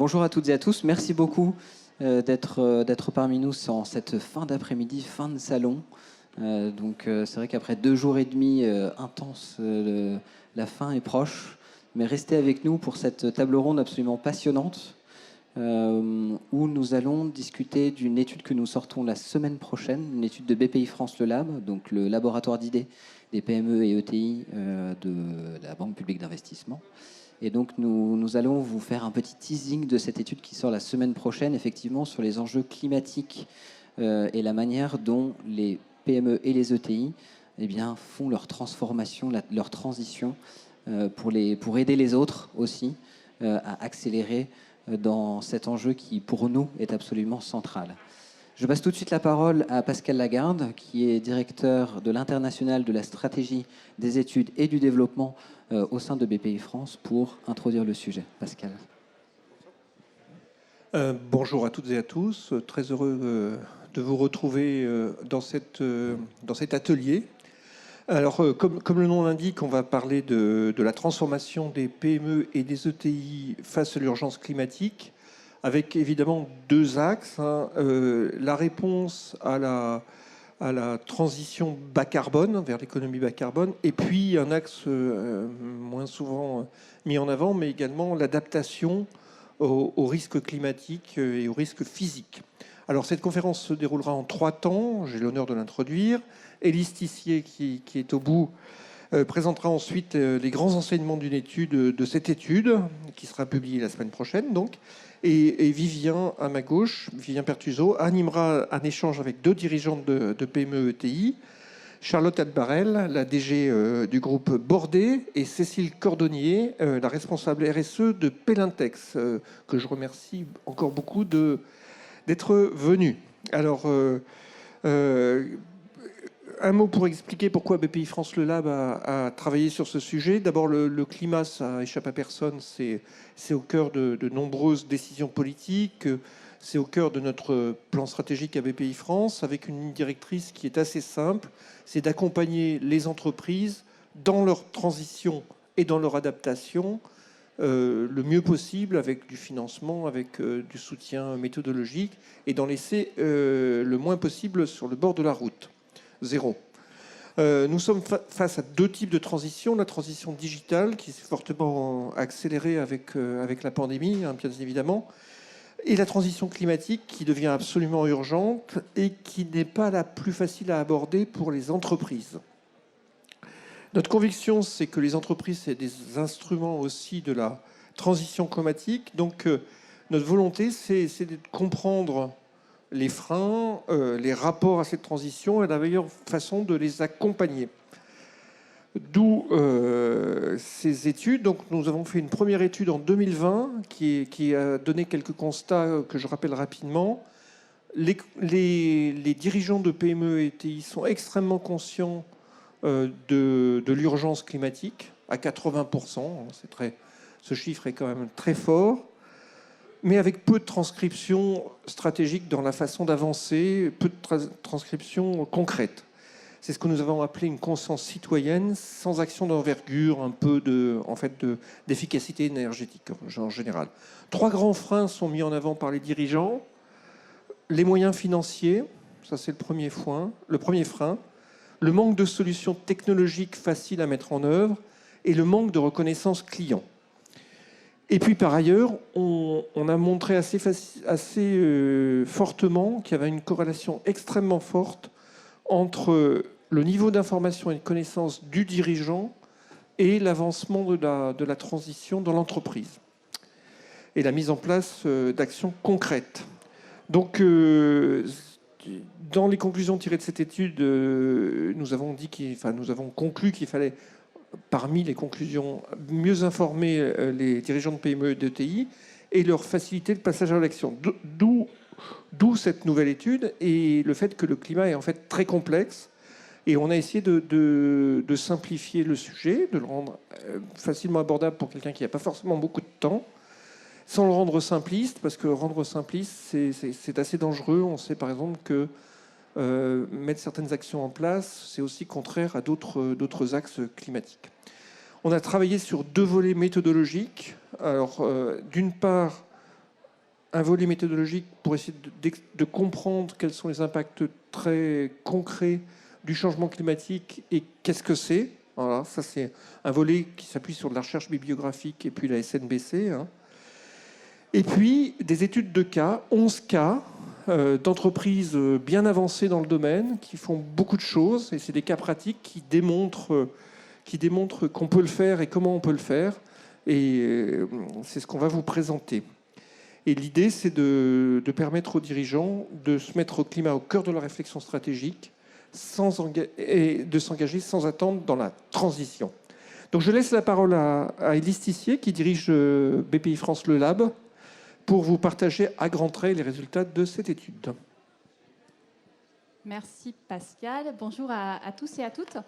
Bonjour à toutes et à tous. Merci beaucoup d'être parmi nous en cette fin d'après-midi, fin de salon. C'est vrai qu'après 2 jours et demi intenses, la fin est proche. Mais restez avec nous pour cette table ronde absolument passionnante où nous allons discuter d'une étude que nous sortons la semaine prochaine, une étude de BPI France Le Lab, donc le laboratoire d'idées des PME et ETI de la Banque publique d'investissement. Et donc, nous allons vous faire un petit teasing de cette étude qui sort la semaine prochaine, effectivement, sur les enjeux climatiques et la manière dont les PME et les ETI font leur transformation, leur transition pour aider les autres aussi à accélérer dans cet enjeu qui, pour nous, est absolument central. Je passe tout de suite la parole à Pascal Lagarde, qui est directeur de l'International de la stratégie des études et du développement au sein de BPI France, pour introduire le sujet. Pascal. Bonjour à toutes et à tous. Très heureux de vous retrouver dans cet atelier. Alors, comme le nom l'indique, on va parler de la transformation des PME et des ETI face à l'urgence climatique, avec évidemment 2 axes. La réponse à la transition bas carbone, vers l'économie bas carbone, et puis un axe moins souvent mis en avant, mais également l'adaptation aux risques climatiques et aux risques physiques. Alors cette conférence se déroulera en 3 temps, j'ai l'honneur de l'introduire. Élise Tissier, qui est au bout, présentera ensuite les grands enseignements de cette étude, qui sera publiée la semaine prochaine, donc. Et Vivien, à ma gauche, Vivien Pertuso, animera un échange avec 2 dirigeantes de PME ETI, Charlotte Adbarel, la DG du groupe Bordet, et Cécile Cordonnier, la responsable RSE de Pelintex, que je remercie encore beaucoup d'être venue. Alors, un mot pour expliquer pourquoi BPI France Le Lab a travaillé sur ce sujet. D'abord, le climat, ça échappe à personne. C'est au cœur de nombreuses décisions politiques. C'est au cœur de notre plan stratégique à BPI France, avec une ligne directrice qui est assez simple. C'est d'accompagner les entreprises dans leur transition et dans leur adaptation le mieux possible, avec du financement, avec du soutien méthodologique, et d'en laisser le moins possible sur le bord de la route. 0. Nous sommes face à 2 types de transitions. La transition digitale, qui s'est fortement accélérée avec la pandémie, bien évidemment, et la transition climatique, qui devient absolument urgente et qui n'est pas la plus facile à aborder pour les entreprises. Notre conviction, c'est que les entreprises, c'est des instruments aussi de la transition climatique. Donc, notre volonté, c'est de comprendre les freins, les rapports à cette transition et la meilleure façon de les accompagner. D'où ces études. Donc, nous avons fait une première étude en 2020 qui a donné quelques constats que je rappelle rapidement. Les dirigeants de PME et ETI sont extrêmement conscients de l'urgence climatique, à 80%. Ce chiffre est quand même très fort, mais avec peu de transcription stratégique dans la façon d'avancer, peu de transcription concrète. C'est ce que nous avons appelé une conscience citoyenne, sans action d'envergure, un peu d'efficacité énergétique en général. 3 grands freins sont mis en avant par les dirigeants. Les moyens financiers, ça c'est le premier frein. Le manque de solutions technologiques faciles à mettre en œuvre et le manque de reconnaissance client. Et puis par ailleurs, on a montré assez fortement qu'il y avait une corrélation extrêmement forte entre le niveau d'information et de connaissance du dirigeant et l'avancement de la transition dans l'entreprise et la mise en place d'actions concrètes. Donc, dans les conclusions tirées de cette étude, nous avons conclu qu'il fallait, parmi les conclusions, mieux informer les dirigeants de PME et d'ETI et leur faciliter le passage à l'action. D'où cette nouvelle étude et le fait que le climat est en fait très complexe. Et on a essayé de simplifier le sujet, de le rendre facilement abordable pour quelqu'un qui n'a pas forcément beaucoup de temps, sans le rendre simpliste, parce que rendre simpliste, c'est assez dangereux. On sait par exemple que mettre certaines actions en place, c'est aussi contraire à d'autres axes climatiques. On a travaillé sur 2 volets méthodologiques. Alors, d'une part, un volet méthodologique pour essayer de comprendre quels sont les impacts très concrets du changement climatique et qu'est-ce que c'est. Voilà, ça c'est un volet qui s'appuie sur de la recherche bibliographique et puis la SNBC. Et puis des études de cas, 11 cas d'entreprises bien avancées dans le domaine, qui font beaucoup de choses, et c'est des cas pratiques qui démontrent qu'on peut le faire et comment on peut le faire. Et c'est ce qu'on va vous présenter. Et l'idée, c'est de permettre aux dirigeants de se mettre au climat au cœur de la réflexion stratégique et de s'engager sans attendre dans la transition. Donc je laisse la parole à Élise Tissier, qui dirige BPI France Le Lab, pour vous partager à grands traits les résultats de cette étude. Merci Pascal. Bonjour à tous et à toutes.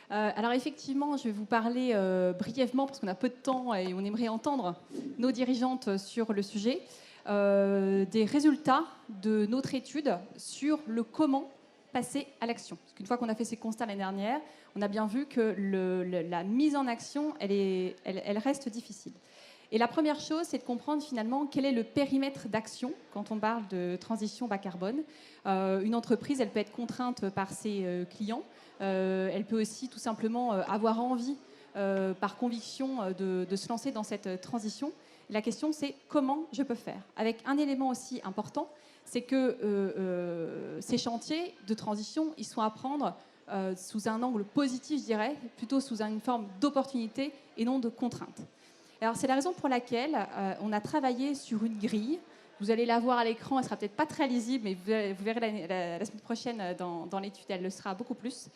Alors effectivement, je vais vous parler brièvement, parce qu'on a peu de temps et on aimerait entendre nos dirigeantes sur le sujet, des résultats de notre étude sur le comment passer à l'action. Parce qu'une fois qu'on a fait ces constats l'année dernière, on a bien vu que la mise en action, elle reste difficile. Et la première chose, c'est de comprendre finalement quel est le périmètre d'action quand on parle de transition bas carbone. Une entreprise, elle peut être contrainte par ses clients. Elle peut aussi tout simplement avoir envie, par conviction, de se lancer dans cette transition. La question, c'est comment je peux faire. Avec un élément aussi important, c'est que ces chantiers de transition, ils sont à prendre sous un angle positif, je dirais, plutôt sous une forme d'opportunité et non de contrainte. Alors, c'est la raison pour laquelle on a travaillé sur une grille. Vous allez la voir à l'écran, elle ne sera peut-être pas très lisible, mais vous verrez la semaine prochaine dans l'étude, elle le sera beaucoup plus.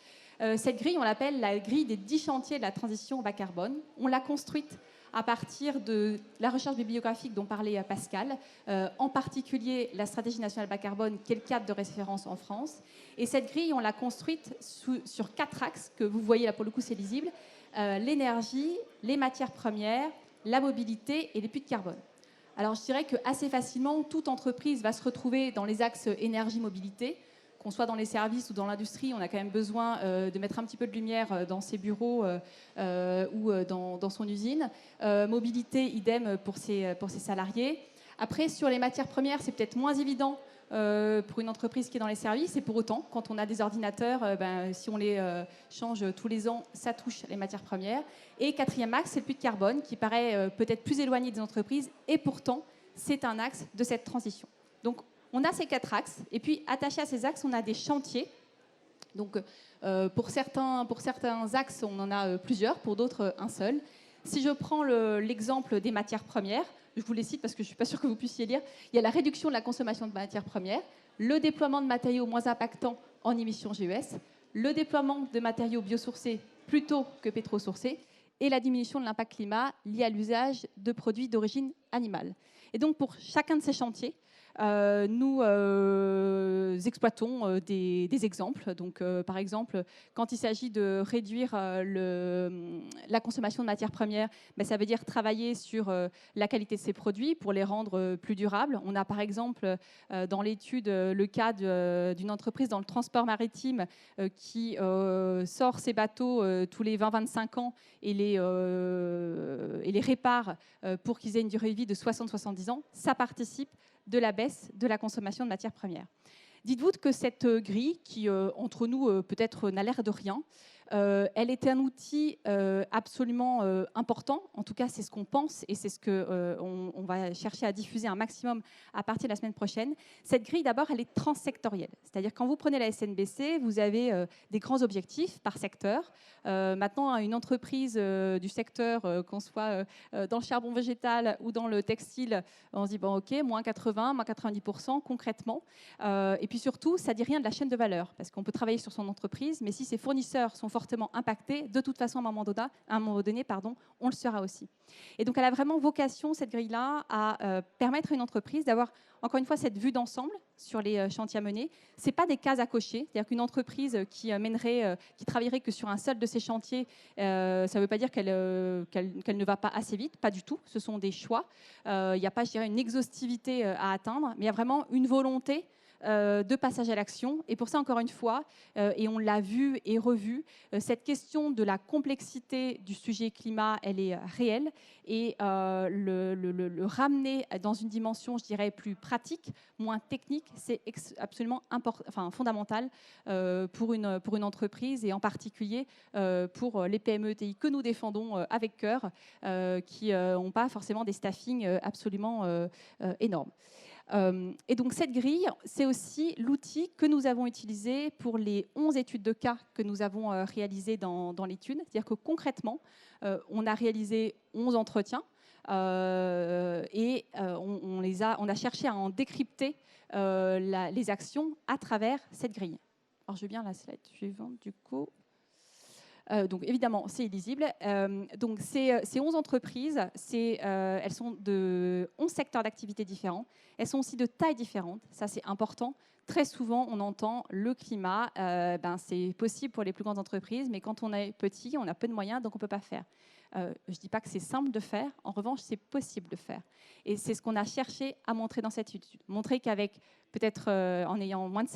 Cette grille, on l'appelle la grille des 10 chantiers de la transition bas carbone. On l'a construite à partir de la recherche bibliographique dont parlait Pascal, en particulier la stratégie nationale bas carbone, qui est le cadre de référence en France. Et cette grille, on l'a construite sur 4 axes, que vous voyez là, pour le coup, c'est lisible. L'énergie, les matières premières, la mobilité et les puits de carbone. Alors je dirais qu'assez facilement, toute entreprise va se retrouver dans les axes énergie-mobilité. Qu'on soit dans les services ou dans l'industrie, on a quand même besoin de mettre un petit peu de lumière dans ses bureaux ou dans son usine. Mobilité, idem pour ses salariés. Après, sur les matières premières, c'est peut-être moins évident pour une entreprise qui est dans les services. Et pour autant, quand on a des ordinateurs, si on les change tous les ans, ça touche les matières premières. Et quatrième axe, c'est le puits de carbone, qui paraît peut-être plus éloigné des entreprises. Et pourtant, c'est un axe de cette transition. Donc, on a ces 4 axes. Et puis, attaché à ces axes, on a des chantiers. Donc, pour certains axes, on en a plusieurs. Pour d'autres, un seul. Si je prends l'exemple des matières premières, je vous les cite parce que je ne suis pas sûre que vous puissiez lire. Il y a la réduction de la consommation de matières premières, le déploiement de matériaux moins impactants en émissions GES, le déploiement de matériaux biosourcés plutôt que pétrosourcés et la diminution de l'impact climat lié à l'usage de produits d'origine animale. Et donc, pour chacun de ces chantiers, nous exploitons des exemples. Donc, par exemple, quand il s'agit de réduire la consommation de matières premières, ça veut dire travailler sur la qualité de ces produits pour les rendre plus durables. On a par exemple dans l'étude le cas d'une entreprise dans le transport maritime qui sort ses bateaux tous les 20-25 ans et les répare pour qu'ils aient une durée de vie de 60-70 ans. Ça participe de la baisse de la consommation de matières premières. Dites-vous que cette grille, qui entre nous peut-être n'a l'air de rien, elle est un outil absolument important. En tout cas, c'est ce qu'on pense et c'est ce qu'on va chercher à diffuser un maximum à partir de la semaine prochaine. Cette grille, d'abord, elle est transsectorielle. C'est-à-dire quand vous prenez la SNBC, vous avez des grands objectifs par secteur. Maintenant, une entreprise du secteur, qu'on soit dans le charbon végétal ou dans le textile, on se dit, bon, OK, moins 80, moins 90% concrètement. Et puis surtout, ça ne dit rien de la chaîne de valeur, parce qu'on peut travailler sur son entreprise, mais si ses fournisseurs sont fortement impactés, de toute façon, à un moment donné, on le sera aussi. Et donc, elle a vraiment vocation, cette grille-là, à permettre à une entreprise d'avoir, encore une fois, cette vue d'ensemble sur les chantiers à mener. Ce n'est pas des cases à cocher. C'est-à-dire qu'une entreprise qui travaillerait que sur un seul de ces chantiers, ça ne veut pas dire qu'elle ne va pas assez vite, pas du tout. Ce sont des choix. Il n'y a pas, je dirais, une exhaustivité à atteindre, mais il y a vraiment une volonté de passage à l'action. Et pour ça, encore une fois, et on l'a vu et revu, cette question de la complexité du sujet climat, elle est réelle. Et le ramener dans une dimension, je dirais, plus pratique, moins technique, c'est absolument fondamental pour une entreprise, et en particulier pour les PME ETI que nous défendons avec cœur, qui n'ont pas forcément des staffings absolument énormes. Et donc cette grille, c'est aussi l'outil que nous avons utilisé pour les 11 études de cas que nous avons réalisées dans l'étude. C'est-à-dire que concrètement, on a réalisé 11 entretiens et on a cherché à en décrypter les actions à travers cette grille. Alors je veux bien la slide suivante du coup. Donc évidemment, c'est illisible. Donc ces 11 entreprises, elles sont de 11 secteurs d'activité différents. Elles sont aussi de tailles différentes. Ça, c'est important. Très souvent, on entend le climat. C'est possible pour les plus grandes entreprises, mais quand on est petit, on a peu de moyens, donc on ne peut pas faire. Je ne dis pas que c'est simple de faire. En revanche, c'est possible de faire. Et c'est ce qu'on a cherché à montrer dans cette étude. Montrer qu'avec peut-être en ayant moins de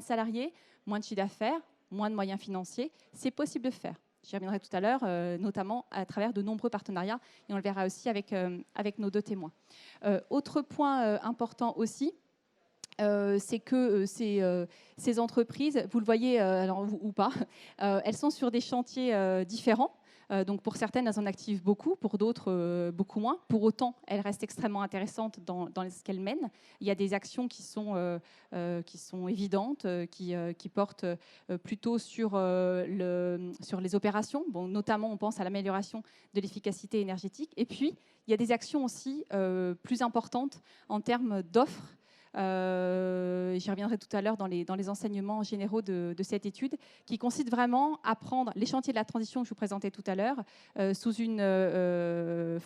salariés, moins de chiffre d'affaires, moins de moyens financiers, c'est possible de faire. J'y reviendrai tout à l'heure, notamment à travers de nombreux partenariats, et on le verra aussi avec nos 2 témoins. Autre point important aussi, c'est que ces entreprises, vous le voyez ou pas, elles sont sur des chantiers différents. Donc pour certaines, elles en activent beaucoup, pour d'autres, beaucoup moins. Pour autant, elles restent extrêmement intéressantes dans ce qu'elles mènent. Il y a des actions qui sont évidentes, qui portent plutôt sur les opérations. Bon, notamment, on pense à l'amélioration de l'efficacité énergétique. Et puis, il y a des actions aussi plus importantes en termes d'offres. J'y reviendrai tout à l'heure dans les enseignements généraux de cette étude, qui consiste vraiment à prendre les chantiers de la transition que je vous présentais tout à l'heure sous un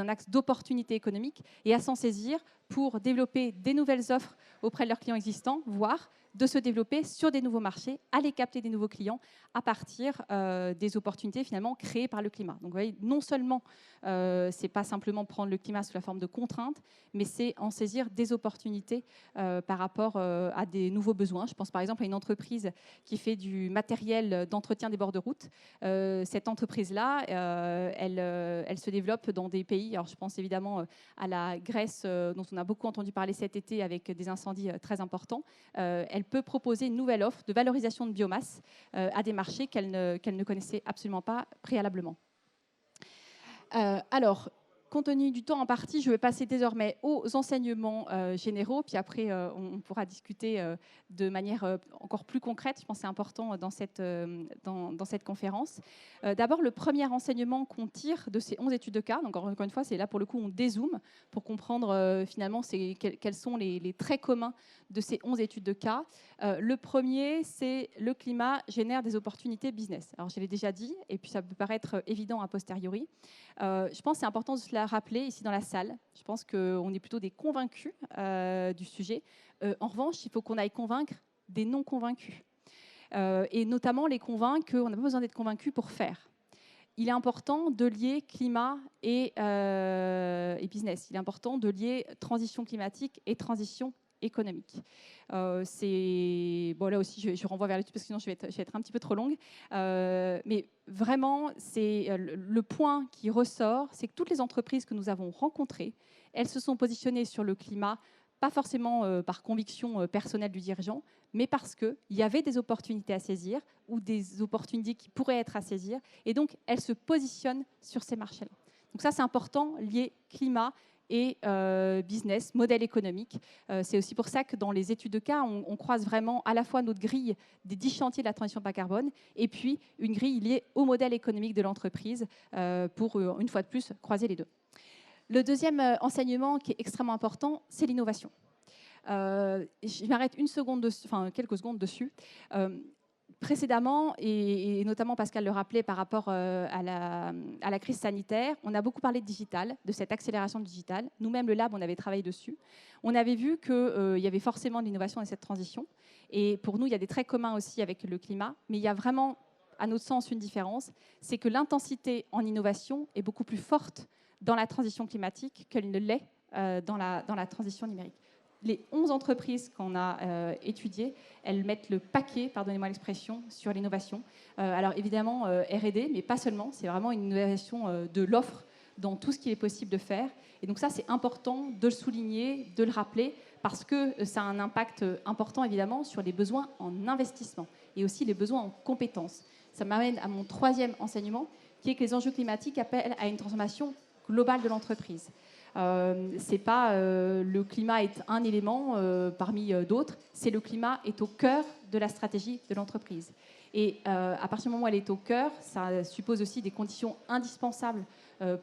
axe d'opportunité économique, et à s'en saisir pour développer des nouvelles offres auprès de leurs clients existants, voire de se développer sur des nouveaux marchés, aller capter des nouveaux clients à partir des opportunités finalement créées par le climat. Donc vous voyez, non seulement c'est pas simplement prendre le climat sous la forme de contraintes, mais c'est en saisir des opportunités par rapport à des nouveaux besoins. Je pense par exemple à une entreprise qui fait du matériel d'entretien des bords de route. Cette entreprise-là, elle se développe dans des pays, alors je pense évidemment à la Grèce, dont on a beaucoup entendu parler cet été avec des incendies très importants. Elle peut proposer une nouvelle offre de valorisation de biomasse à des marchés qu'elle ne connaissait absolument pas préalablement. Alors, compte tenu du temps en partie, je vais passer désormais aux enseignements généraux, puis après on pourra discuter de manière encore plus concrète. Je pense que c'est important dans cette conférence. D'abord, le premier enseignement qu'on tire de ces 11 études de cas, donc encore une fois, c'est là pour le coup on dézoome pour comprendre finalement quels sont les traits communs de ces 11 études de cas. Le premier, c'est le climat génère des opportunités business. Alors je l'ai déjà dit, et puis ça peut paraître évident a posteriori. Je pense que c'est important de se la rappeler ici dans la salle. Je pense qu'on est plutôt des convaincus du sujet. En revanche, il faut qu'on aille convaincre des non-convaincus. Et notamment les convaincre qu'on n'a pas besoin d'être convaincus pour faire. Il est important de lier climat et business. Il est important de lier transition climatique et transition économique. Là aussi, je renvoie vers l'étude parce que sinon je vais être un petit peu trop longue. Mais vraiment, c'est le point qui ressort, c'est que toutes les entreprises que nous avons rencontrées, elles se sont positionnées sur le climat, pas forcément par conviction personnelle du dirigeant, mais parce qu'il y avait des opportunités à saisir ou des opportunités qui pourraient être à saisir. Et donc, elles se positionnent sur ces marchés-là. Donc ça, c'est important, lié climat et business, modèle économique. C'est aussi pour ça que dans les études de cas, on croise vraiment à la fois notre grille des 10 chantiers de la transition bas carbone et puis une grille liée au modèle économique de l'entreprise pour, une fois de plus, croiser les deux. Le deuxième enseignement qui est extrêmement important, c'est l'innovation. Je m'arrête quelques secondes dessus. Précédemment, et notamment Pascal le rappelait par rapport à la crise sanitaire, on a beaucoup parlé de digital, de cette accélération digitale. Nous-mêmes, le Lab, on avait travaillé dessus. On avait vu qu'il y avait forcément de l'innovation dans cette transition. Et pour nous, il y a des traits communs aussi avec le climat. Mais il y a vraiment, à notre sens, une différence. C'est que l'intensité en innovation est beaucoup plus forte dans la transition climatique qu'elle ne l'est dans la transition numérique. les 11 entreprises qu'on a étudiées, elles mettent le paquet, pardonnez-moi l'expression, sur l'innovation. Alors évidemment, R&D, mais pas seulement, c'est vraiment une innovation de l'offre dans tout ce qu'il est possible de faire. Et donc ça, c'est important de le souligner, de le rappeler, parce que ça a un impact important, évidemment, sur les besoins en investissement et aussi les besoins en compétences. Ça m'amène à mon troisième enseignement, qui est que les enjeux climatiques appellent à une transformation globale de l'entreprise. C'est pas le climat est un élément parmi d'autres, c'est le climat est au cœur de la stratégie de l'entreprise. Et à partir du moment où elle est au cœur, ça suppose aussi des conditions indispensables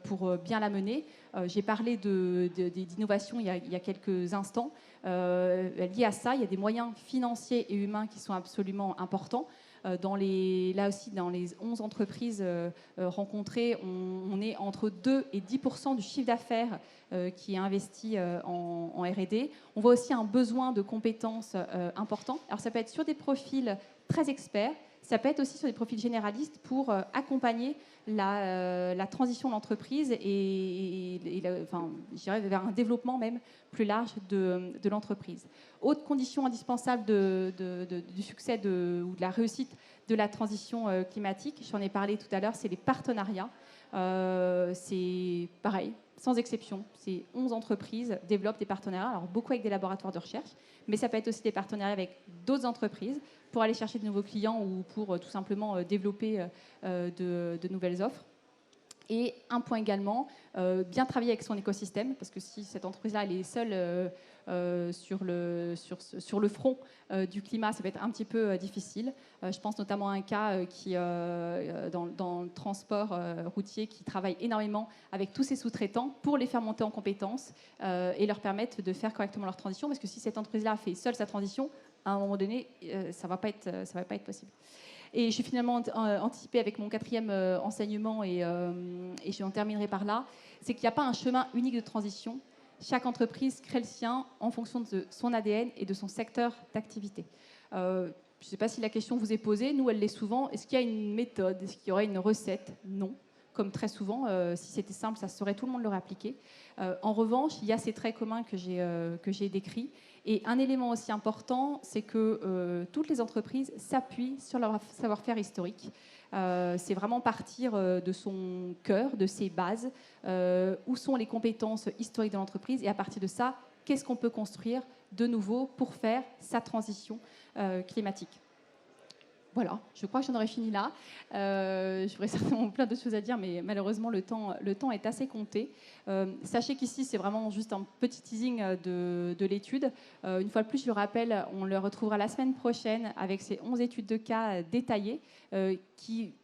pour bien la mener. J'ai parlé d'innovation il y a quelques instants. Lié à ça, il y a des moyens financiers et humains qui sont absolument importants. Là aussi, dans les 11 entreprises rencontrées, on est entre 2 et 10% du chiffre d'affaires qui est investi en R&D. On voit aussi un besoin de compétences important. Alors ça peut être sur des profils très experts, ça peut être aussi sur des profils généralistes pour accompagner la transition de l'entreprise je dirais vers un développement même plus large de l'entreprise. Autre condition indispensable du succès ou de la réussite de la transition climatique, j'en ai parlé tout à l'heure, c'est les partenariats. C'est pareil, sans exception, ces 11 entreprises développent des partenariats, alors beaucoup avec des laboratoires de recherche, mais ça peut être aussi des partenariats avec d'autres entreprises pour aller chercher de nouveaux clients ou pour tout simplement développer de nouvelles offres. Et un point également, bien travailler avec son écosystème, parce que si cette entreprise-là elle est seule sur le front du climat, ça peut être un petit peu difficile. Je pense notamment à un cas dans le transport routier qui travaille énormément avec tous ses sous-traitants pour les faire monter en compétences et leur permettre de faire correctement leur transition, parce que si cette entreprise-là fait seule sa transition, à un moment donné, ça ne va pas être possible. Et j'ai finalement anticipé avec mon quatrième enseignement, et j'en terminerai par là, c'est qu'il n'y a pas un chemin unique de transition. Chaque entreprise crée le sien en fonction de son ADN et de son secteur d'activité. Je ne sais pas si la question vous est posée, nous elle l'est souvent. Est-ce qu'il y a une méthode? Est-ce qu'il y aurait une recette? Non. Comme très souvent, si c'était simple, ça saurait, tout le monde l'aurait appliqué. En revanche, il y a ces traits communs que j'ai décrits. Et un élément aussi important, c'est que toutes les entreprises s'appuient sur leur savoir-faire historique. C'est vraiment partir de son cœur, de ses bases, où sont les compétences historiques de l'entreprise, et à partir de ça, qu'est-ce qu'on peut construire de nouveau pour faire sa transition climatique. Voilà, je crois que j'en aurais fini là. J'aurais certainement plein de choses à dire, mais malheureusement, le temps est assez compté. Sachez qu'ici, c'est vraiment juste un petit teasing de l'étude. Une fois de plus, je le rappelle, on le retrouvera la semaine prochaine avec ces 11 études de cas détaillées qui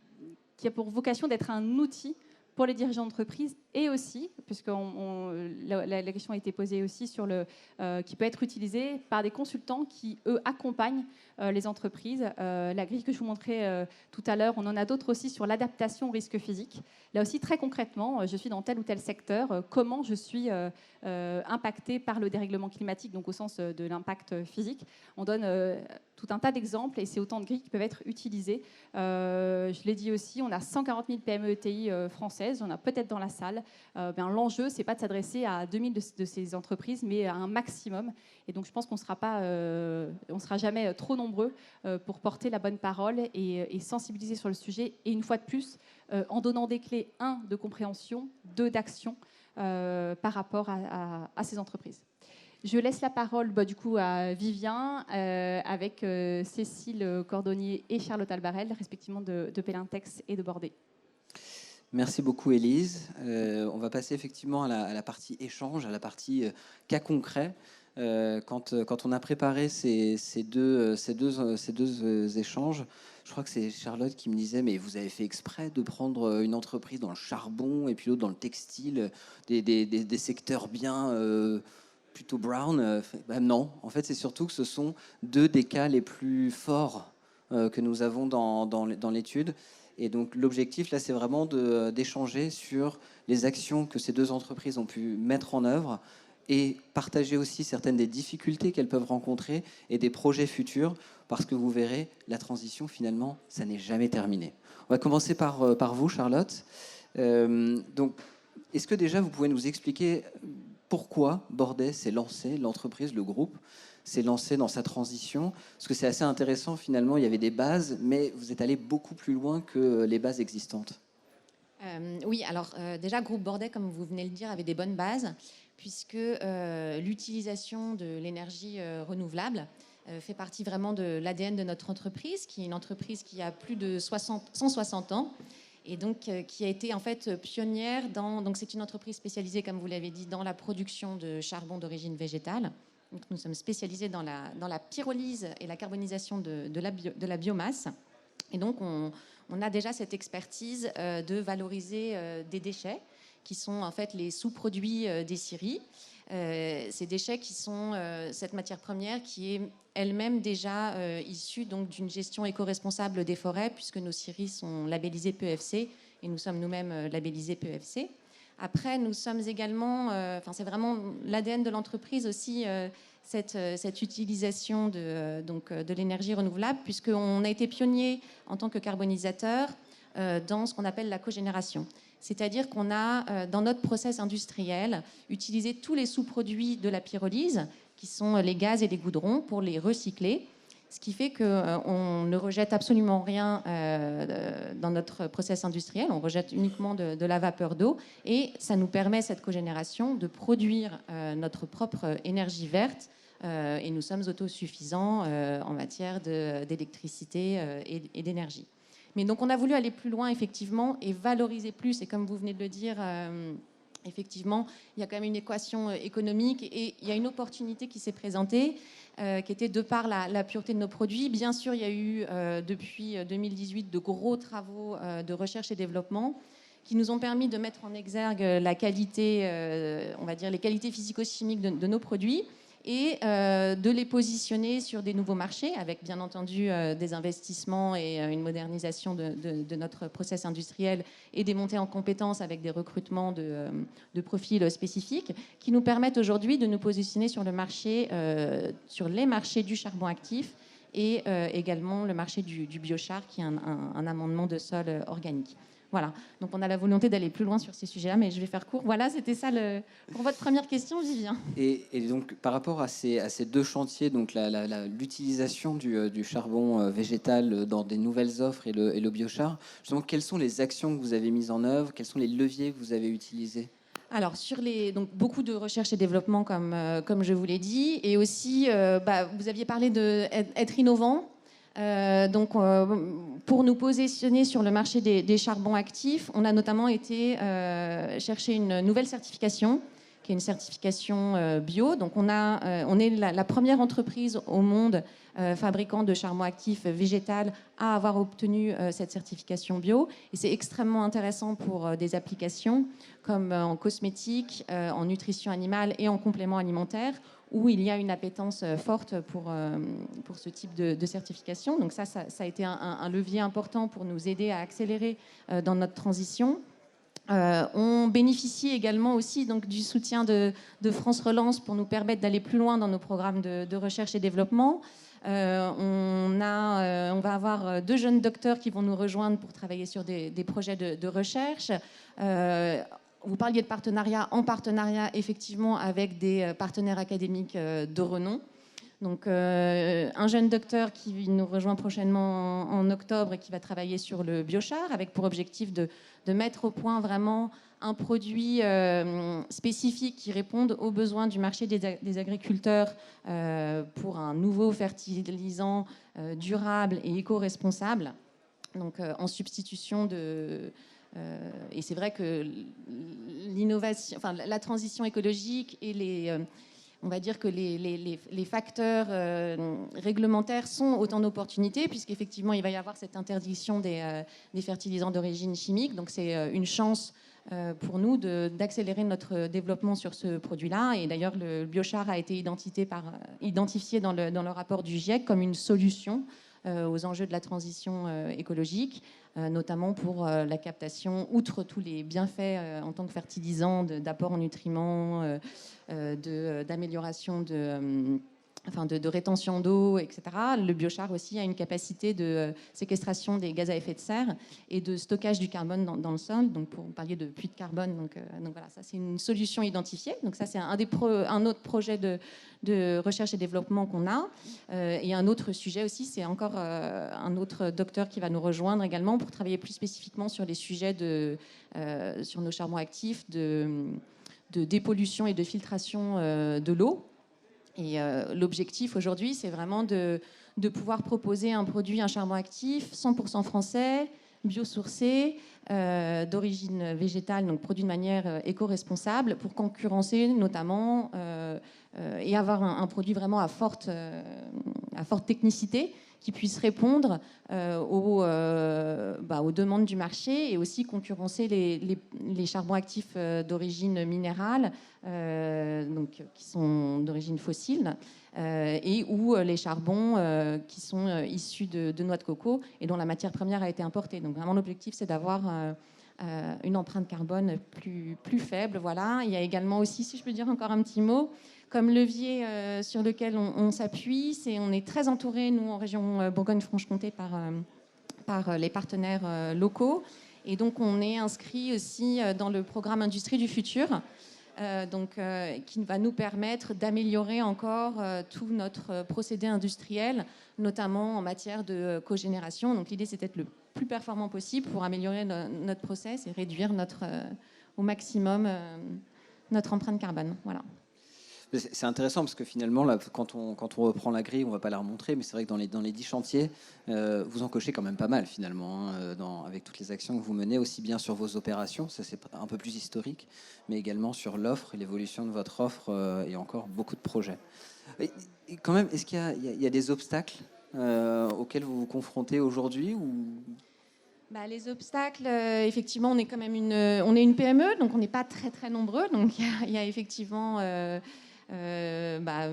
a pour vocation d'être un outil pour les dirigeants d'entreprise, et aussi, puisque la question a été posée aussi sur qui peut être utilisé par des consultants qui, eux, accompagnent les entreprises. La grille que je vous montrais tout à l'heure, on en a d'autres aussi sur l'adaptation au risque physique. Là aussi, très concrètement, je suis dans tel ou tel secteur, comment je suis impacté par le dérèglement climatique, donc au sens de l'impact physique. On donne tout un tas d'exemples, et c'est autant de grilles qui peuvent être utilisées. Je l'ai dit aussi, on a 140 000 PME ETI françaises, on a peut-être dans la salle. L'enjeu, c'est pas de s'adresser à 2000 de ces entreprises, mais à un maximum. Et donc, je pense qu'on ne sera jamais trop nombreux pour porter la bonne parole et sensibiliser sur le sujet. Et une fois de plus, en donnant des clés, 1, de compréhension, 2, d'action par rapport à ces entreprises. Je laisse la parole du coup à Vivien avec Cécile Cordonnier et Charlotte Albarel, respectivement de Pelintex et de Bordé. Merci beaucoup, Élise. On va passer effectivement à la partie échange, à la partie cas concret. Quand on a préparé ces deux échanges, je crois que c'est Charlotte qui me disait, mais vous avez fait exprès de prendre une entreprise dans le charbon et puis l'autre dans le textile, des secteurs bien plutôt brown. Non, en fait, c'est surtout que ce sont deux des cas les plus forts que nous avons dans l'étude. Et donc l'objectif, là, c'est vraiment d'échanger sur les actions que ces deux entreprises ont pu mettre en œuvre et partager aussi certaines des difficultés qu'elles peuvent rencontrer et des projets futurs, parce que vous verrez, la transition, finalement, ça n'est jamais terminé. On va commencer par vous, Charlotte. Donc, est-ce que déjà, vous pouvez nous expliquer pourquoi Bordet s'est lancé, l'entreprise, le groupe, s'est lancé dans sa transition. Parce que c'est assez intéressant, finalement, il y avait des bases, mais vous êtes allé beaucoup plus loin que les bases existantes. Oui, alors déjà, Groupe Bordet, comme vous venez de le dire, avait des bonnes bases, puisque l'utilisation de l'énergie renouvelable fait partie vraiment de l'ADN de notre entreprise, qui est une entreprise qui a plus de 160 ans, et donc qui a été en fait pionnière donc c'est une entreprise spécialisée, comme vous l'avez dit, dans la production de charbon d'origine végétale. Donc nous sommes spécialisés dans la pyrolyse et la carbonisation de la biomasse. Et donc on a déjà cette expertise de valoriser des déchets qui sont en fait les sous-produits des scieries. Ces déchets qui sont cette matière première qui est elle-même déjà issue donc d'une gestion éco-responsable des forêts, puisque nos scieries sont labellisées PEFC et nous sommes nous-mêmes labellisés PEFC. Après, nous sommes également, c'est vraiment l'ADN de l'entreprise aussi, cette utilisation de l'énergie renouvelable, puisqu'on a été pionnier en tant que carbonisateur dans ce qu'on appelle la cogénération. C'est-à-dire qu'on a, dans notre process industriel, utilisé tous les sous-produits de la pyrolyse, qui sont les gaz et les goudrons, pour les recycler. Ce qui fait qu'on ne rejette absolument rien dans notre process industriel, on rejette uniquement de la vapeur d'eau, et ça nous permet, cette cogénération, de produire notre propre énergie verte, et nous sommes autosuffisants en matière d'électricité et d'énergie. Mais donc on a voulu aller plus loin, effectivement, et valoriser plus, et comme vous venez de le dire, effectivement, il y a quand même une équation économique, et il y a une opportunité qui s'est présentée, qui était de par la pureté de nos produits. Bien sûr, il y a eu depuis 2018 de gros travaux de recherche et développement qui nous ont permis de mettre en exergue la qualité, on va dire les qualités physico-chimiques de nos produits, et de les positionner sur des nouveaux marchés, avec bien entendu des investissements et une modernisation de notre process industriel, et des montées en compétences avec des recrutements de profils spécifiques qui nous permettent aujourd'hui de nous positionner sur le marché, sur les marchés du charbon actif, et également le marché du biochar, qui est un amendement de sol organique. Voilà, donc on a la volonté d'aller plus loin sur ces sujets-là, mais je vais faire court. Voilà, c'était ça pour votre première question, Vivien. Et donc, par rapport à ces deux chantiers, donc l'utilisation du charbon végétal dans des nouvelles offres et le biochar, justement, quelles sont les actions que vous avez mises en œuvre? Quels sont les leviers que vous avez utilisés? Alors, donc beaucoup de recherche et développement, comme je vous l'ai dit, et aussi, vous aviez parlé d'être innovant. Pour nous positionner sur le marché des charbons actifs, on a notamment été chercher une nouvelle certification, qui est une certification bio. Donc on est la première entreprise au monde fabricant de charbon actif végétal à avoir obtenu cette certification bio. Et c'est extrêmement intéressant pour des applications comme en cosmétique, en nutrition animale et en complément alimentaire, où il y a une appétence forte pour ce type de certification. Donc ça a été un levier important pour nous aider à accélérer dans notre transition. On bénéficie également aussi donc, du soutien de France Relance pour nous permettre d'aller plus loin dans nos programmes de recherche et développement. On va avoir 2 jeunes docteurs qui vont nous rejoindre pour travailler sur des projets de recherche. Vous parliez de partenariat, en partenariat effectivement avec des partenaires académiques de renom. Donc un jeune docteur qui nous rejoint prochainement en octobre et qui va travailler sur le biochar, avec pour objectif de mettre au point vraiment un produit spécifique qui réponde aux besoins du marché des agriculteurs pour un nouveau fertilisant durable et éco-responsable, donc en substitution et c'est vrai que l'innovation, la transition écologique et on va dire que les facteurs réglementaires sont autant d'opportunités, puisqu'effectivement, il va y avoir cette interdiction des fertilisants d'origine chimique. Donc, c'est une chance pour nous d'accélérer notre développement sur ce produit-là. Et d'ailleurs, le biochar a été identifié dans le rapport du GIEC comme une solution aux enjeux de la transition écologique, notamment pour la captation, outre tous les bienfaits en tant que fertilisant, d'apport en nutriments, d'amélioration de rétention d'eau, etc. Le biochar aussi a une capacité de séquestration des gaz à effet de serre et de stockage du carbone dans le sol. Donc pour parler de puits de carbone, donc voilà, ça c'est une solution identifiée. Donc ça c'est un autre projet de recherche et développement qu'on a. Et un autre sujet aussi, c'est encore un autre docteur qui va nous rejoindre également pour travailler plus spécifiquement sur les sujets sur nos charbons actifs de dépollution et de filtration de l'eau. Et l'objectif aujourd'hui, c'est vraiment de pouvoir proposer un charbon actif 100% français, biosourcé, d'origine végétale, donc produit de manière éco-responsable, pour concurrencer notamment et avoir un produit vraiment à forte technicité qui puisse répondre aux demandes du marché et aussi concurrencer les charbons actifs d'origine minérale, qui sont d'origine fossile, et ou les charbons qui sont issus de noix de coco et dont la matière première a été importée. Donc vraiment l'objectif, c'est d'avoir une empreinte carbone plus faible. Voilà. Il y a également aussi, si je peux dire encore un petit mot, comme levier sur lequel on s'appuie, on est très entouré, nous, en région Bourgogne-Franche-Comté, par les partenaires locaux. Et donc, on est inscrit aussi dans le programme Industrie du futur, qui va nous permettre d'améliorer encore tout notre procédé industriel, notamment en matière de cogénération. Donc, l'idée, c'est d'être le plus performant possible pour améliorer notre process et réduire au maximum notre empreinte carbone. Voilà. C'est intéressant parce que finalement, là, quand on reprend la grille, on ne va pas la remontrer, mais c'est vrai que dans les 10 chantiers, vous en cochez quand même pas mal finalement, avec toutes les actions que vous menez, aussi bien sur vos opérations, ça c'est un peu plus historique, mais également sur l'offre et l'évolution de votre offre, et encore beaucoup de projets. Et quand même, est-ce qu'il y a des obstacles auxquels vous vous confrontez aujourd'hui ou... Les obstacles, effectivement, on est quand même une PME, donc on n'est pas très très nombreux, donc il y a effectivement la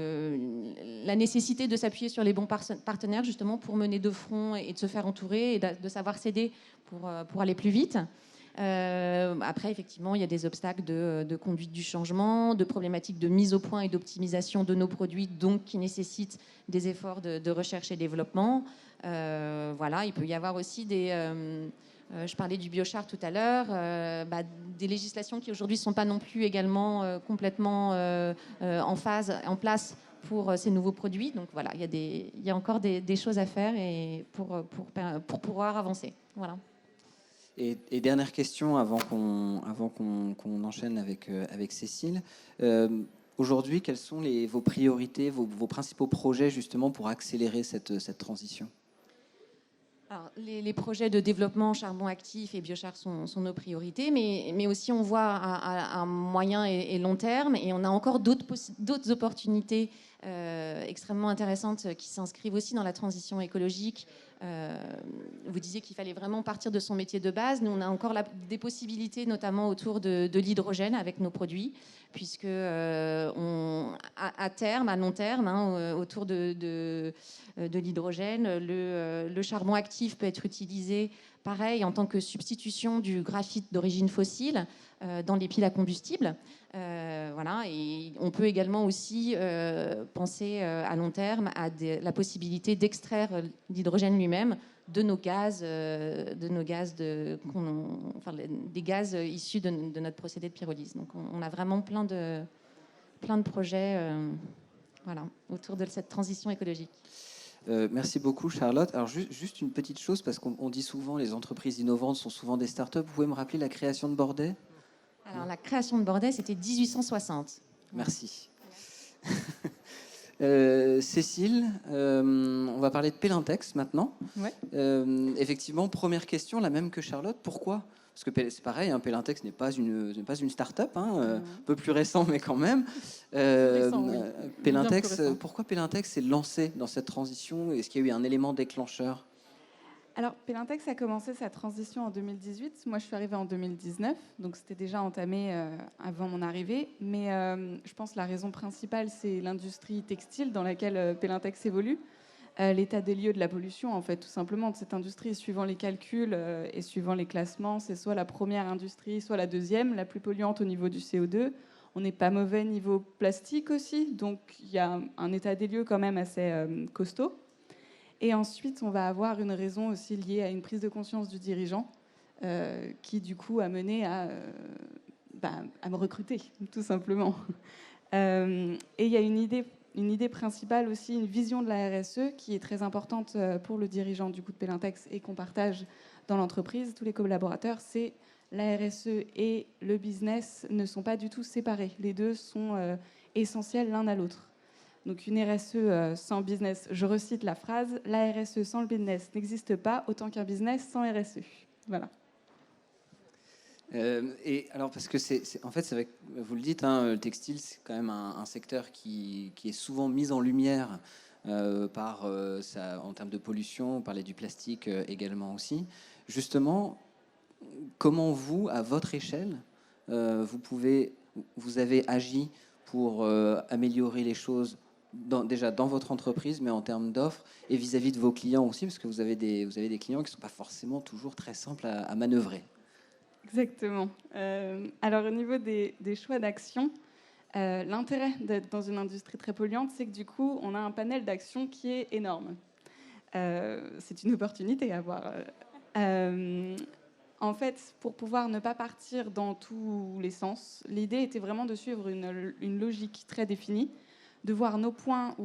nécessité de s'appuyer sur les bons partenaires justement pour mener de front et de se faire entourer et de savoir s'aider pour aller plus vite. Après, effectivement, il y a des obstacles de conduite du changement, de problématiques de mise au point et d'optimisation de nos produits, donc qui nécessitent des efforts de recherche et développement. Voilà, il peut y avoir aussi je parlais du biochar tout à l'heure, des législations qui aujourd'hui ne sont pas non plus également complètement en place pour ces nouveaux produits. Donc voilà, il y a encore des choses à faire et pour pouvoir avancer. Voilà. Et dernière question avant qu'on enchaîne avec Cécile. Aujourd'hui, quelles sont vos priorités, vos principaux projets justement pour accélérer cette transition ? Alors, les projets de développement charbon actif et biochar sont nos priorités, mais aussi on voit à moyen et long terme, et on a encore d'autres opportunités extrêmement intéressantes qui s'inscrivent aussi dans la transition écologique. Vous disiez qu'il fallait vraiment partir de son métier de base. Nous, on a encore des possibilités, notamment autour de l'hydrogène avec nos produits, puisque à long terme, autour de l'hydrogène, le charbon actif peut être utilisé, pareil, en tant que substitution du graphite d'origine fossile dans les piles à combustible. Voilà, et on peut également aussi penser à long terme à la possibilité d'extraire l'hydrogène lui-même de nos gaz, des gaz issus de notre procédé de pyrolyse. Donc on a vraiment plein de projets autour de cette transition écologique. Merci beaucoup Charlotte. Alors juste une petite chose, parce qu'on dit souvent les entreprises innovantes sont souvent des startups. Vous pouvez me rappeler la création de Bordet ? Alors la création de Bordet, c'était 1860. Merci. Cécile, on va parler de Pelintex maintenant. Ouais. Effectivement, première question, la même que Charlotte. Pourquoi ? Parce que c'est pareil, Pelintex n'est pas une start-up, un peu plus récent, mais quand même. Pelintex, pourquoi Pelintex s'est lancé dans cette transition ? Est-ce qu'il y a eu un élément déclencheur ? Alors, Pelintex a commencé sa transition en 2018. Moi, je suis arrivée en 2019, donc c'était déjà entamé avant mon arrivée. Mais je pense que la raison principale, c'est l'industrie textile dans laquelle Pelintex évolue. L'état des lieux de la pollution, en fait, tout simplement, de cette industrie, suivant les calculs et suivant les classements, c'est soit la première industrie, soit la deuxième, la plus polluante au niveau du CO2. On n'est pas mauvais niveau plastique aussi, donc il y a un état des lieux quand même assez costaud. Et ensuite, on va avoir une raison aussi liée à une prise de conscience du dirigeant, qui du coup a mené à me recruter, tout simplement. Et il y a une idée principale aussi, une vision de la RSE qui est très importante pour le dirigeant du coup de Pelintex et qu'on partage dans l'entreprise, tous les collaborateurs, c'est la RSE et le business ne sont pas du tout séparés. Les deux sont essentiels l'un à l'autre. Donc une RSE sans business, je recite la phrase, la RSE sans le business n'existe pas, autant qu'un business sans RSE. Voilà. Et alors, parce que en fait, c'est vrai que vous le dites, hein, le textile, c'est quand même un secteur qui est souvent mis en lumière par ça, en termes de pollution. On parlait du plastique également aussi. Justement, comment vous, à votre échelle, vous avez agi pour améliorer les choses déjà dans votre entreprise, mais en termes d'offres et vis-à-vis de vos clients aussi, parce que vous avez des clients qui ne sont pas forcément toujours très simples à manœuvrer. Exactement. Alors au niveau des choix d'action, l'intérêt d'être dans une industrie très polluante, c'est que du coup, on a un panel d'actions qui est énorme. C'est une opportunité à avoir. En fait, pour pouvoir ne pas partir dans tous les sens, l'idée était vraiment de suivre une logique très définie, de voir nos points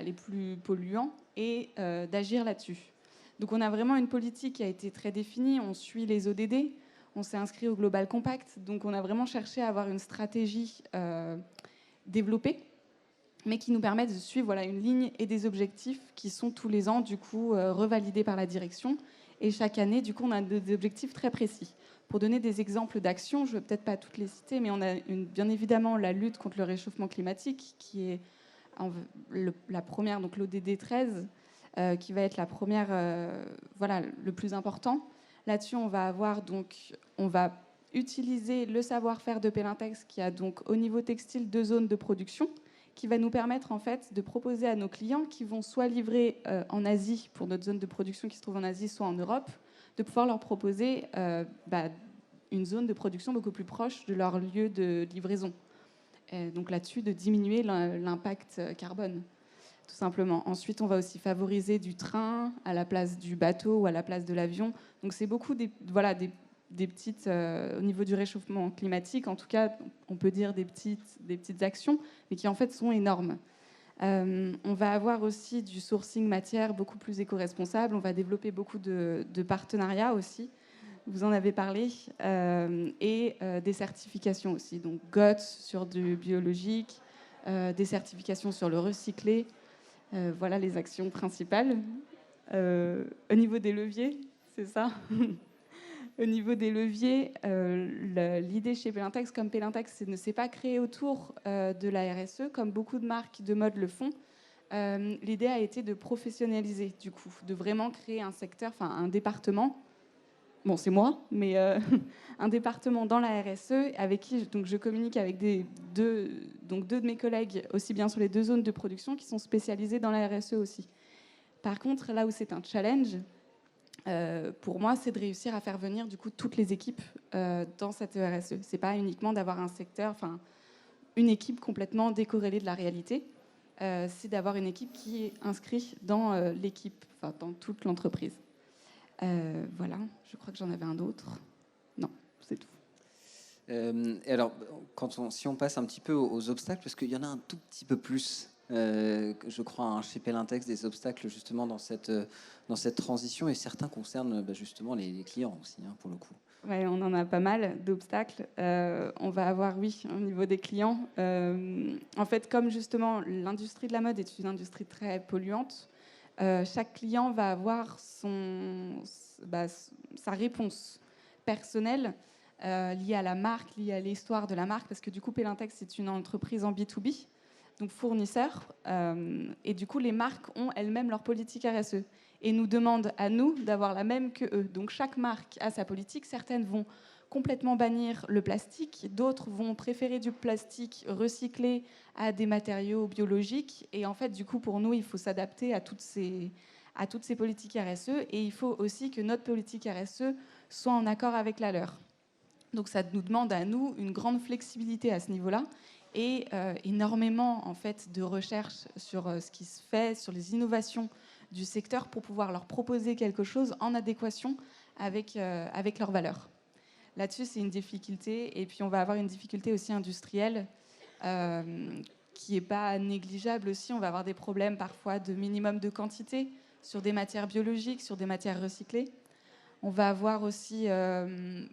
les plus polluants et d'agir là-dessus. Donc on a vraiment une politique qui a été très définie, on suit les ODD, on s'est inscrit au Global Compact, donc on a vraiment cherché à avoir une stratégie développée, mais qui nous permet de suivre une ligne et des objectifs qui sont tous les ans du coup revalidés par la direction. Et chaque année, du coup, on a des objectifs très précis. Pour donner des exemples d'actions, je ne vais peut-être pas toutes les citer, mais on a bien évidemment la lutte contre le réchauffement climatique, qui est la première, donc l'ODD 13, qui va être la première, le plus important. Là-dessus, on va utiliser le savoir-faire de Pelintex, qui a donc au niveau textile 2 zones de production, qui va nous permettre en fait de proposer à nos clients qui vont soit livrer en Asie pour notre zone de production qui se trouve en Asie, soit en Europe, de pouvoir leur proposer une zone de production beaucoup plus proche de leur lieu de livraison. Donc là-dessus, de diminuer l'impact carbone, tout simplement. Ensuite, on va aussi favoriser du train à la place du bateau ou à la place de l'avion. Donc c'est beaucoup des petites, au niveau du réchauffement climatique, en tout cas, on peut dire des petites actions, mais qui en fait sont énormes. On va avoir aussi du sourcing matière beaucoup plus éco-responsable. On va développer beaucoup de partenariats aussi. Vous en avez parlé. Et des certifications aussi. Donc GOTS sur du biologique, des certifications sur le recyclé. Voilà les actions principales. Au niveau des leviers, c'est ça. Au niveau des leviers, l'idée chez Pelintex, comme Pelintex ne s'est pas créé autour de la RSE, comme beaucoup de marques de mode le font, l'idée a été de professionnaliser, du coup, de vraiment créer un secteur, un département, bon c'est moi, mais un département dans la RSE avec qui donc, je communique avec deux de mes collègues, aussi bien sur les 2 zones de production, qui sont spécialisés dans la RSE aussi. Par contre, là où c'est un challenge, pour moi, c'est de réussir à faire venir du coup toutes les équipes dans cette RSE. C'est pas uniquement d'avoir un secteur, une équipe complètement décorrélée de la réalité. C'est d'avoir une équipe qui est inscrite dans l'équipe, dans toute l'entreprise. Voilà, je crois que j'en avais un autre. Non, c'est tout. Et alors, si on passe un petit peu aux obstacles, parce qu'il y en a un tout petit peu plus, je crois, chez Pelintex, des obstacles justement dans cette transition, et certains concernent justement les clients aussi, pour le coup. Ouais, on en a pas mal d'obstacles. On va avoir, oui, au niveau des clients. En fait, comme justement l'industrie de la mode est une industrie très polluante, chaque client va avoir sa réponse personnelle liée à la marque, liée à l'histoire de la marque, parce que du coup, Pelintex, c'est une entreprise en B2B, donc fournisseur, et du coup, les marques ont elles-mêmes leur politique RSE et nous demandent à nous d'avoir la même que eux. Donc chaque marque a sa politique. Certaines vont complètement bannir le plastique, d'autres vont préférer du plastique recyclé à des matériaux biologiques. Et en fait, du coup, pour nous, il faut s'adapter à toutes ces politiques RSE, et il faut aussi que notre politique RSE soit en accord avec la leur. Donc ça nous demande à nous une grande flexibilité à ce niveau-là et énormément en fait de recherche sur ce qui se fait, sur les innovations du secteur pour pouvoir leur proposer quelque chose en adéquation avec leurs valeurs. Là-dessus, c'est une difficulté. Et puis, on va avoir une difficulté aussi industrielle qui n'est pas négligeable aussi. On va avoir des problèmes parfois de minimum de quantité sur des matières biologiques, sur des matières recyclées. On va avoir aussi une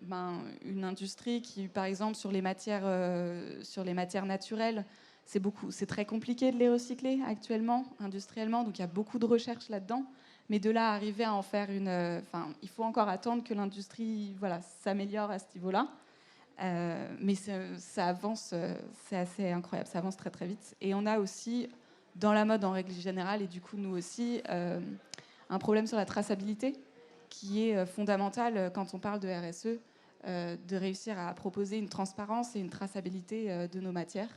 industrie qui, par exemple, sur les matières naturelles, c'est très compliqué de les recycler actuellement, industriellement. Donc, il y a beaucoup de recherche là-dedans. Mais de là à arriver à en faire il faut encore attendre que l'industrie s'améliore à ce niveau-là. Mais ça avance, c'est assez incroyable, ça avance très très vite. Et on a aussi, dans la mode en règle générale, et du coup nous aussi, un problème sur la traçabilité qui est fondamental quand on parle de RSE, de réussir à proposer une transparence et une traçabilité de nos matières.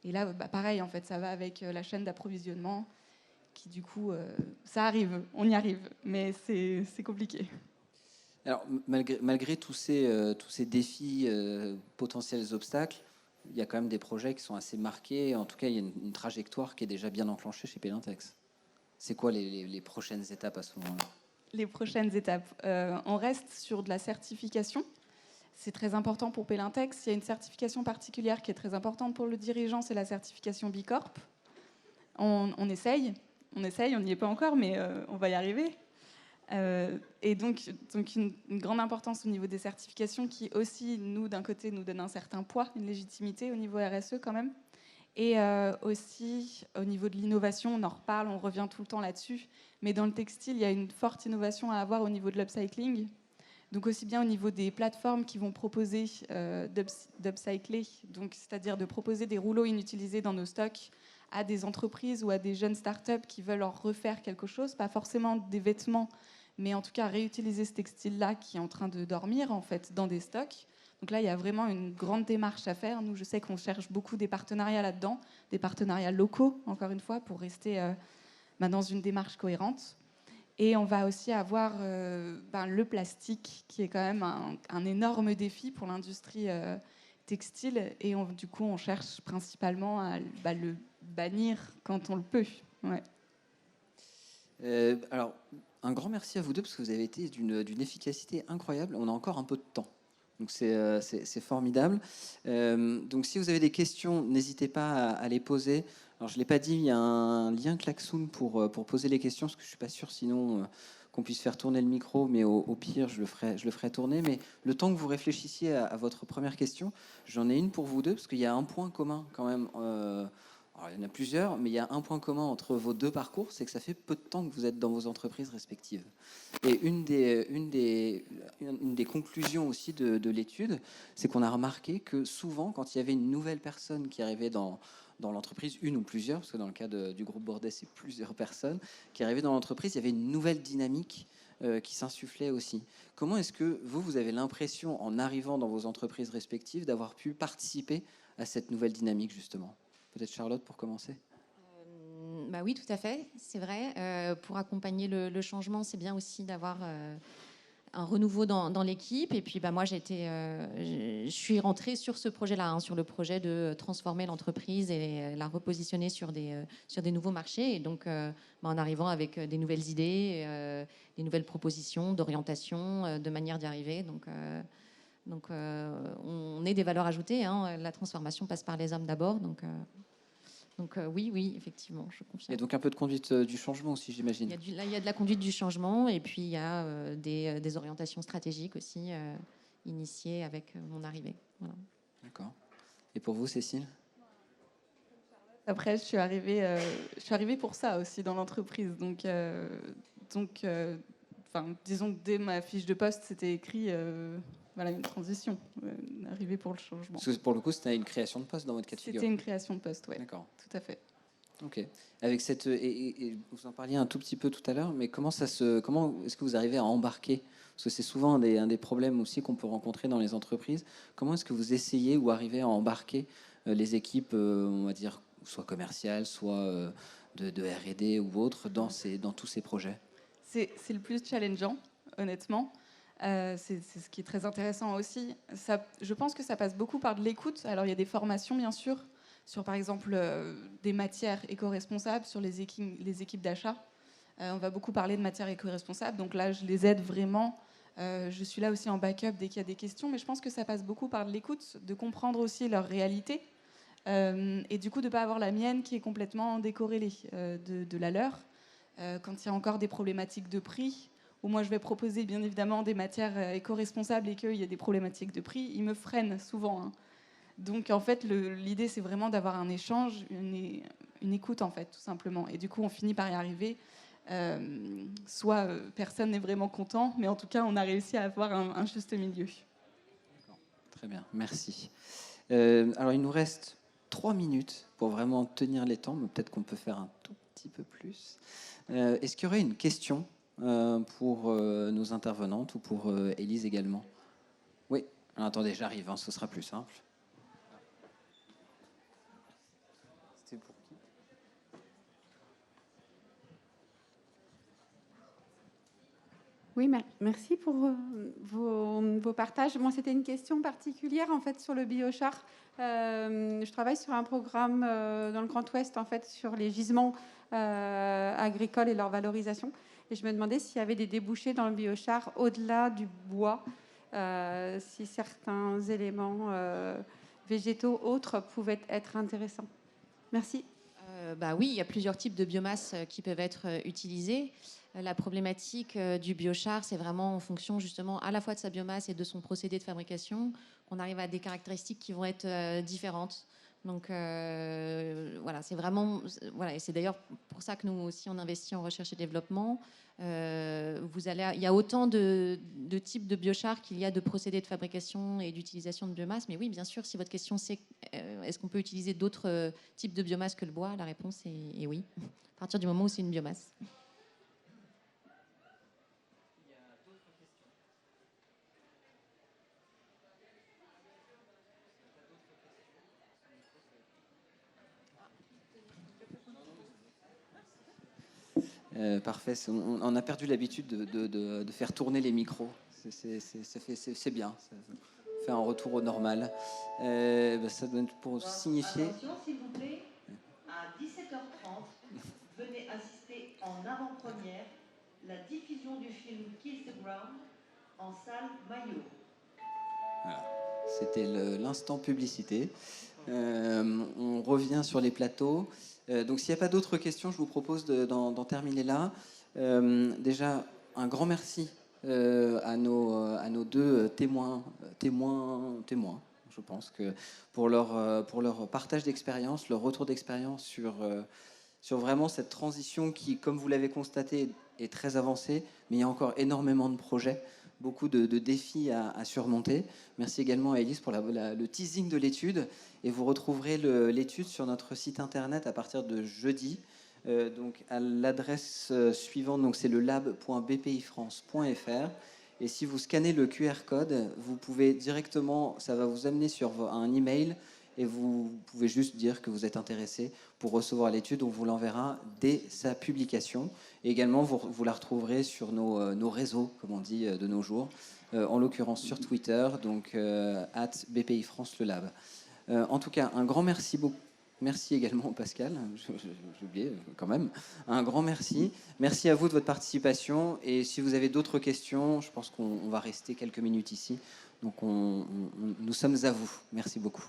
Et là, pareil, en fait, ça va avec la chaîne d'approvisionnement, qui du coup, ça arrive, on y arrive, mais c'est compliqué. Alors, malgré tous ces défis, potentiels obstacles, il y a quand même des projets qui sont assez marqués. En tout cas, il y a une trajectoire qui est déjà bien enclenchée chez Pelintex. C'est quoi les prochaines étapes à ce moment-là? Les prochaines étapes, on reste sur de la certification. C'est très important pour Pelintex. Il y a une certification particulière qui est très importante pour le dirigeant, c'est la certification B Corp. On essaye, on n'y est pas encore, mais on va y arriver. Et donc une grande importance au niveau des certifications qui aussi, nous, d'un côté, nous donne un certain poids, une légitimité au niveau RSE quand même. Et aussi, au niveau de l'innovation, on en reparle, on revient tout le temps là-dessus. Mais dans le textile, il y a une forte innovation à avoir au niveau de l'upcycling. Donc aussi bien au niveau des plateformes qui vont proposer d'upcycler, donc c'est-à-dire de proposer des rouleaux inutilisés dans nos stocks à des entreprises ou à des jeunes startups qui veulent leur refaire quelque chose, pas forcément des vêtements, mais en tout cas réutiliser ce textile-là qui est en train de dormir en fait dans des stocks. Donc là, il y a vraiment une grande démarche à faire. Nous, je sais qu'on cherche beaucoup des partenariats là-dedans, des partenariats locaux, encore une fois, pour rester dans une démarche cohérente. Et on va aussi avoir le plastique, qui est quand même un énorme défi pour l'industrie textile. Et du coup, on cherche principalement à le bannir quand on le peut. Ouais. Alors, un grand merci à vous deux, parce que vous avez été d'une efficacité incroyable. On a encore un peu de temps. Donc c'est formidable. Donc si vous avez des questions, n'hésitez pas à les poser. Alors je ne l'ai pas dit, il y a un lien Klaxoon pour poser les questions, parce que je ne suis pas sûr sinon qu'on puisse faire tourner le micro, mais au pire je le ferai tourner. Mais le temps que vous réfléchissiez à votre première question, j'en ai une pour vous deux, parce qu'il y a un point commun quand même. Alors, il y en a plusieurs, mais il y a un point commun entre vos deux parcours, c'est que ça fait peu de temps que vous êtes dans vos entreprises respectives. Et une des conclusions aussi de l'étude, c'est qu'on a remarqué que souvent, quand il y avait une nouvelle personne qui arrivait dans l'entreprise, une ou plusieurs, parce que dans le cas du groupe Bordet, c'est plusieurs personnes, qui arrivaient dans l'entreprise, il y avait une nouvelle dynamique qui s'insufflait aussi. Comment est-ce que vous avez l'impression, en arrivant dans vos entreprises respectives, d'avoir pu participer à cette nouvelle dynamique, justement ? Peut-être Charlotte pour commencer. Oui, tout à fait, c'est vrai. Pour accompagner le changement, c'est bien aussi d'avoir un renouveau dans l'équipe. Et puis, moi, je suis rentrée sur ce projet-là, sur le projet de transformer l'entreprise et la repositionner sur des nouveaux marchés. Et donc, en arrivant avec des nouvelles idées, des nouvelles propositions d'orientation, de manière d'y arriver. Donc, on est des valeurs ajoutées. La transformation passe par les hommes d'abord. Donc oui, effectivement, je confirme. Il y a donc un peu de conduite du changement aussi, j'imagine. Il y a de la conduite du changement et puis il y a des orientations stratégiques aussi initiées avec mon arrivée. Voilà. D'accord. Et pour vous, Cécile ? Après, je suis arrivée pour ça aussi dans l'entreprise. Donc, disons que dès ma fiche de poste, c'était écrit une transition, arriver pour le changement. Parce que pour le coup, c'était une création de poste dans votre cas de figure. C'était une création de poste, oui. D'accord. Tout à fait. Ok. Avec et vous en parliez un tout petit peu tout à l'heure, mais comment est-ce que vous arrivez à embarquer ? Parce que c'est souvent un des problèmes aussi qu'on peut rencontrer dans les entreprises. Comment est-ce que vous essayez ou arrivez à embarquer les équipes, on va dire, soit commerciales, soit de R&D ou autres, dans tous ces projets ? C'est le plus challengeant, honnêtement. C'est ce qui est très intéressant aussi. Je pense que ça passe beaucoup par de l'écoute. Alors, il y a des formations, bien sûr, sur, par exemple, des matières éco-responsables, sur les équipes d'achat. On va beaucoup parler de matières éco-responsables. Donc là, je les aide vraiment. Je suis là aussi en backup dès qu'il y a des questions. Mais je pense que ça passe beaucoup par de l'écoute, de comprendre aussi leur réalité. Et du coup, de ne pas avoir la mienne qui est complètement décorrélée de la leur. Quand il y a encore des problématiques de prix, où moi je vais proposer bien évidemment des matières éco-responsables et qu'il y a des problématiques de prix, ils me freinent souvent. Hein. Donc en fait, l'idée c'est vraiment d'avoir un échange, une écoute en fait, tout simplement. Et du coup, on finit par y arriver. Soit personne n'est vraiment content, mais en tout cas, on a réussi à avoir un juste milieu. Très bien, merci. Alors il nous reste 3 minutes pour vraiment tenir les temps, mais peut-être qu'on peut faire un tout petit peu plus. Est-ce qu'il y aurait une question pour nos intervenantes ou pour Élise également? Oui, alors, attendez, j'arrive, hein, ce sera plus simple. C'était pour qui? Oui, merci pour vos partages. Moi, c'était une question particulière en fait sur le biochar. Je travaille sur un programme dans le Grand Ouest en fait sur les gisements agricoles et leur valorisation. Et je me demandais s'il y avait des débouchés dans le biochar au-delà du bois, si certains éléments végétaux autres pouvaient être intéressants. Merci. Oui, il y a plusieurs types de biomasse qui peuvent être utilisés. La problématique du biochar, c'est vraiment en fonction justement à la fois de sa biomasse et de son procédé de fabrication qu'on arrive à des caractéristiques qui vont être différentes. Donc c'est vraiment et c'est d'ailleurs pour ça que nous aussi on investit en recherche et développement. Il y a autant de types de biochar qu'il y a de procédés de fabrication et d'utilisation de biomasse. Mais oui, bien sûr, si votre question c'est est-ce qu'on peut utiliser d'autres types de biomasse que le bois, la réponse est oui, à partir du moment où c'est une biomasse. Parfait, on a perdu l'habitude de faire tourner les micros. C'est bien, ça fait un retour au normal. Ça doit être pour signifier... Attention, s'il vous plaît, à 17h30, venez assister en avant-première la diffusion du film Kill the Ground en salle Maillot. Voilà. C'était l'instant publicité. On revient sur les plateaux. Donc s'il n'y a pas d'autres questions, je vous propose d'en terminer là. Déjà, un grand merci à nos deux témoins, je pense, que pour leur partage d'expérience, leur retour d'expérience sur vraiment cette transition qui, comme vous l'avez constaté, est très avancée, mais il y a encore énormément de projets, beaucoup de défis à surmonter. Merci également à Élise pour le teasing de l'étude. Et vous retrouverez l'étude sur notre site internet à partir de jeudi. Donc à l'adresse suivante, donc c'est le lab.bpifrance.fr. Et si vous scannez le QR code, vous pouvez directement, ça va vous amener sur un email et vous pouvez juste dire que vous êtes intéressé pour recevoir l'étude. On vous l'enverra dès sa publication. Et également, vous la retrouverez sur nos réseaux, comme on dit de nos jours, en l'occurrence sur Twitter, donc @BPI France le Lab. En tout cas, un grand merci beaucoup. Merci également Pascal, j'ai oublié quand même. Un grand merci. Merci à vous de votre participation. Et si vous avez d'autres questions, je pense qu'on va rester quelques minutes ici. Donc nous sommes à vous. Merci beaucoup.